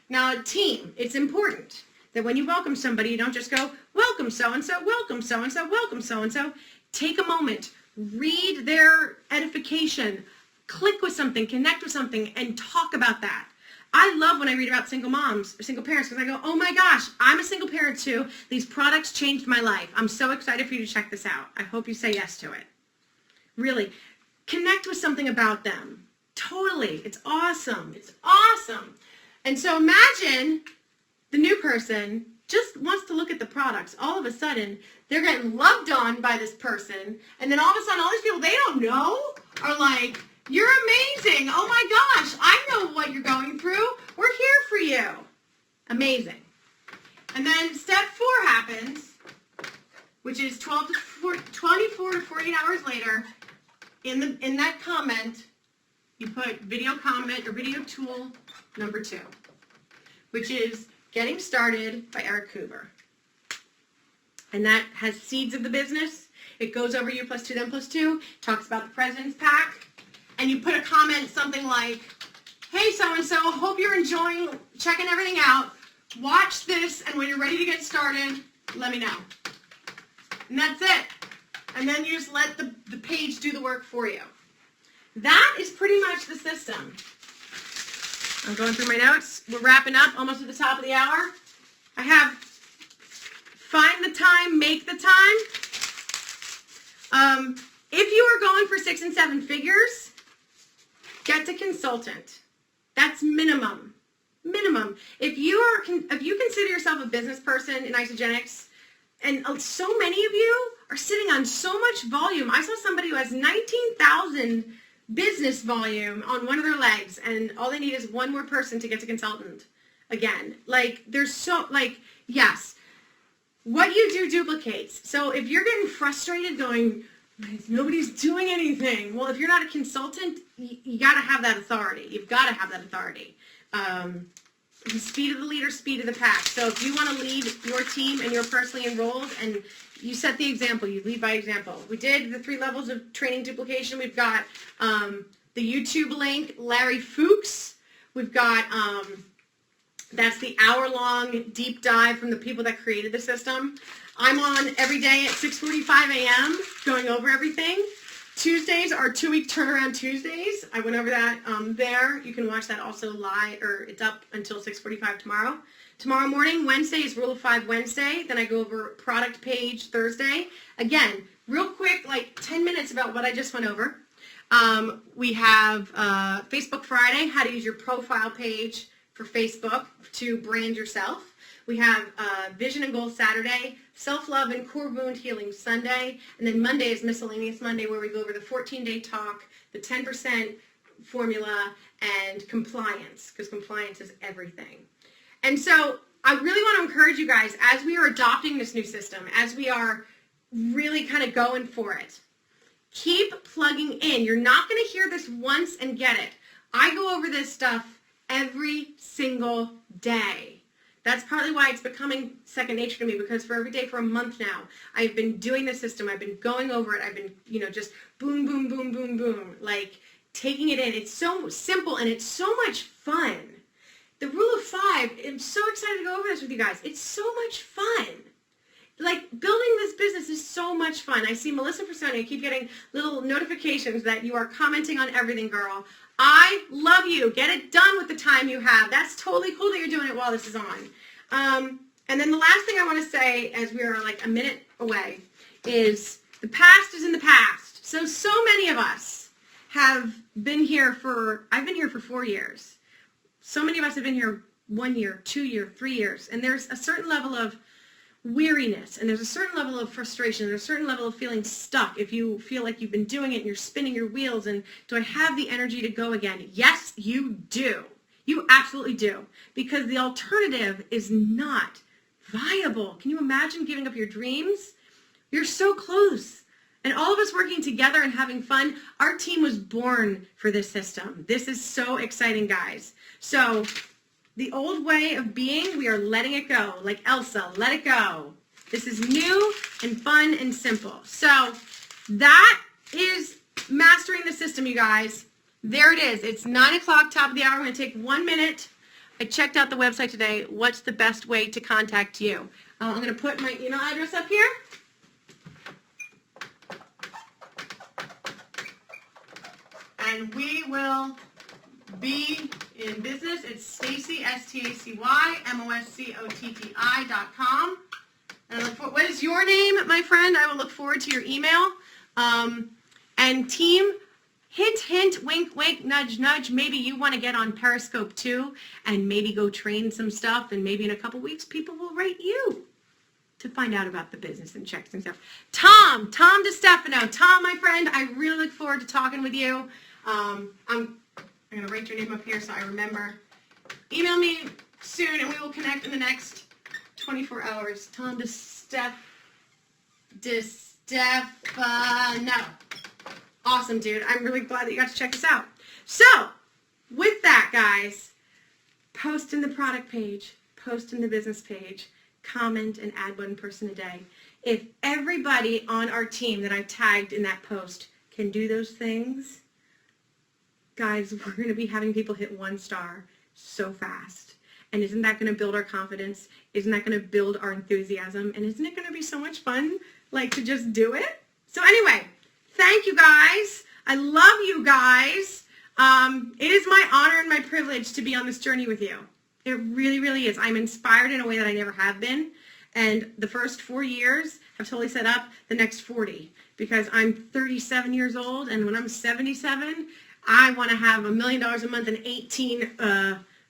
Speaker 1: Now, a team, it's important that when you welcome somebody, you don't just go, welcome so-and-so, welcome so-and-so, welcome so-and-so. Take a moment, read their edification, click with something, connect with something, and talk about that. I love when I read about single moms or single parents because I go, oh my gosh, I'm a single parent too. These products changed my life. I'm so excited for you to check this out. I hope you say yes to it. Really, connect with something about them. Totally. It's awesome. It's awesome. And so imagine the new person just wants to look at the products. All of a sudden, they're getting loved on by this person. And then all of a sudden, all these people they don't know are like, you're amazing. Oh my gosh, I know what you're going through. We're here for you. Amazing. And then step 4 happens, which is 24 to 48 hours later. In that comment, you put video comment or video tool number 2, which is Getting Started by Eric Cooper. And that has seeds of the business. It goes over you plus 2, them plus 2, talks about the President's Pack, and you put a comment, something like, hey, so-and-so, hope you're enjoying checking everything out. Watch this, and when you're ready to get started, let me know. And that's it. And then you just let the page do the work for you. That is pretty much the system. I'm going through my notes. We're wrapping up, almost at the top of the hour. I have find the time, make the time. If you are going for 6 and 7 figures, get a consultant. That's minimum. Minimum. If you consider yourself a business person in Isogenics, and so many of you are sitting on so much volume. I saw somebody who has 19,000 business volume on one of their legs, and all they need is one more person to get to consultant again. Like, there's so, like, yes, what you do duplicates. So if you're getting frustrated going, nobody's doing anything. Well, if you're not a consultant, you got to have that authority. You've got to have that authority. The speed of the leader, speed of the pack. So if you want to lead your team and you're personally enrolled and you set the example, you lead by example. We did the 3 levels of training duplication. We've got the YouTube link, Larry Fuchs. We've got, that's the hour-long deep dive from the people that created the system. I'm on every day at 6:45 a.m. going over everything. Tuesdays are 2-week turnaround Tuesdays. I went over that there. You can watch that also live, or it's up until 6:45 tomorrow. Tomorrow morning, Wednesday, is Rule of 5 Wednesday. Then I go over product page Thursday. Again, real quick, like 10 minutes about what I just went over. We have Facebook Friday, how to use your profile page for Facebook to brand yourself. We have Vision and Goals Saturday, Self-Love and Core Wound Healing Sunday, and then Monday is Miscellaneous Monday, where we go over the 14-day talk, the 10% formula, and compliance, because compliance is everything. And so I really want to encourage you guys, as we are adopting this new system, as we are really kind of going for it, keep plugging in. You're not going to hear this once and get it. I go over this stuff every single day. That's partly why it's becoming second nature to me, because for every day for a month now, I've been doing the system. I've been going over it. I've been, just boom, boom, boom, boom, boom, like taking it in. It's so simple and it's so much fun. The Rule of 5, I'm so excited to go over this with you guys. It's so much fun. Like, building this business is so much fun. I see Melissa Personi. I keep getting little notifications that you are commenting on everything, girl. I love you. Get it done with the time you have. That's totally cool that you're doing it while this is on. And then the last thing I want to say, as we are like a minute away, is the past is in the past. So many of us have been here I've been here for 4 years. So many of us have been here 1 year, 2 years, 3 years. And there's a certain level of weariness, and there's a certain level of frustration, there's a certain level of feeling stuck if you feel like you've been doing it and you're spinning your wheels and do I have the energy to go again? Yes, you do. You absolutely do. Because the alternative is not viable. Can you imagine giving up your dreams? You're so close. And all of us working together and having fun, our team was born for this system. This is so exciting, guys. So the old way of being, we are letting it go. Like Elsa, let it go. This is new and fun and simple. So that is mastering the system, you guys. There it is. It's 9 o'clock, top of the hour. I'm going to take 1 minute. I checked out the website today. What's the best way to contact you? I'm going to put my email address up here. And we will be in business. It's Stacy, STACY, MOSCOTTI.com. And I look for, what is your name, my friend? I will look forward to your email. And team, hint, hint, wink, wink, nudge, nudge. Maybe you want to get on Periscope too, and maybe go train some stuff, and maybe in a couple weeks people will rate you to find out about the business and checks and stuff. Tom DeStefano. Tom, my friend, I really look forward to talking with you. I'm going to write your name up here so I remember. Email me soon, and we will connect in the next 24 hours. Tom DeStefano. Awesome, dude. I'm really glad that you got to check this out. So, with that, guys, post in the product page, post in the business page, comment, and add one person a day. If everybody on our team that I tagged in that post can do those things, guys, we're going to be having people hit 1 star so fast. And isn't that going to build our confidence? Isn't that going to build our enthusiasm? And isn't it going to be so much fun, like, to just do it? So anyway, thank you, guys. I love you guys. It is my honor and my privilege to be on this journey with you. It really, really is. I'm inspired in a way that I never have been. And the first 4 years have totally set up the next 40 because I'm 37 years old, and when I'm 77, I want to have $1 million a month and 18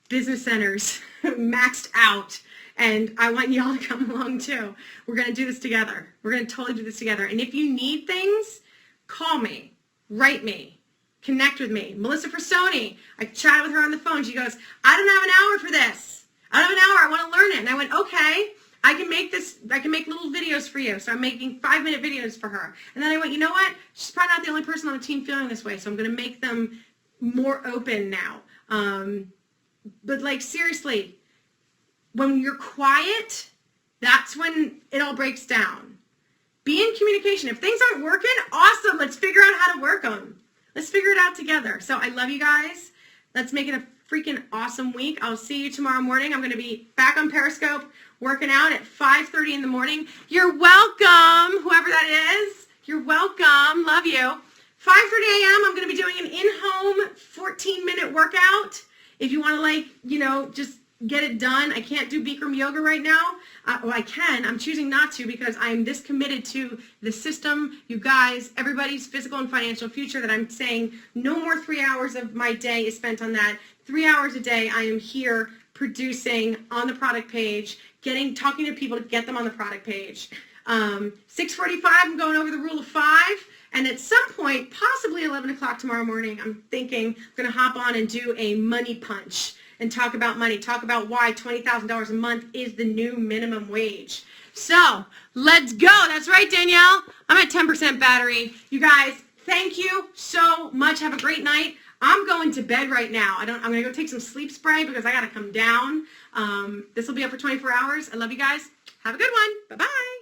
Speaker 1: business centers maxed out. And I want y'all to come along too. We're going to do this together. We're going to totally do this together. And if you need things, call me, write me, connect with me. Melissa Personi, I chatted with her on the phone. She goes, I don't have an hour for this. I don't have an hour. I want to learn it. And I went, okay. I can make little videos for you. So I'm making 5-minute videos for her. And then I went, you know what? She's probably not the only person on the team feeling this way. So I'm going to make them more open now. But like, seriously, when you're quiet, that's when it all breaks down. Be in communication. If things aren't working, awesome. Let's figure out how to work them. Let's figure it out together. So I love you guys. Let's make it a freaking awesome week. I'll see you tomorrow morning. I'm going to be back on Periscope working out at 5:30 in the morning. You're welcome, whoever that is. You're welcome. Love you. 5:30 a.m. I'm going to be doing an in-home 14-minute workout. If you want to, like, you know, just get it done. I can't do Bikram yoga right now. Well, I can. I'm choosing not to because I'm this committed to the system, you guys, everybody's physical and financial future, that I'm saying no more 3 hours of my day is spent on that. 3 hours a day I am here producing on the product page, talking to people to get them on the product page. 6:45, I'm going over the rule of 5. And at some point, possibly 11 o'clock tomorrow morning, I'm thinking I'm going to hop on and do a money punch and talk about money, talk about why $20,000 a month is the new minimum wage. So let's go. That's right, Danielle. I'm at 10% battery. You guys, thank you so much. Have a great night. I'm going to bed right now. I'm going to go take some sleep spray because I got to come down. This will be up for 24 hours. I love you guys. Have a good one. Bye-bye.